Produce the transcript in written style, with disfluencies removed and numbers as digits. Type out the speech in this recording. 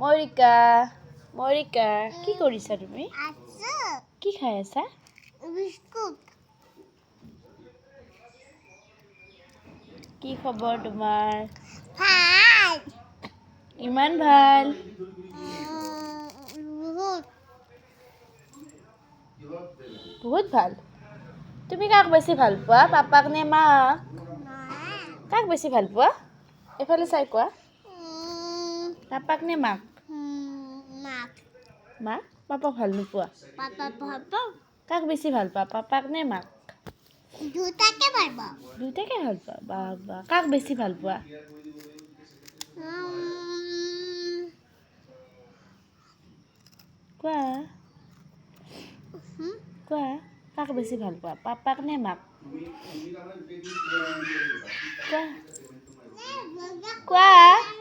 মৰিকা মৰিকা কি কৰিছা তুমি? কি খাই আছা? বিস্কুট। কি খবৰ তোমাৰ? ভাল। ইমান ভাল। বহুত ভাল। তুমি কাক বেছি ভাল পোৱা, পাপাক নে মাক? কাক বেছি ভাল পোৱা? এইফালে চাই কোৱা। পাপাক নে মাক? মাক। মাক? পাপাক ভাল নোপোৱা? পাপা ভাল পাওঁ। কাক বেছি ভাল পোৱা, পাপাক নে মাক? দুটাকে ভাল পাওঁ। দুইটাকে ভাল পোৱা? বাহ বাহ। কাক বেছি ভাল পোৱা? কোৱা কোৱা। কাক বেছি ভাল পোৱা, পাপাক নে মাক? কোৱা কোৱা।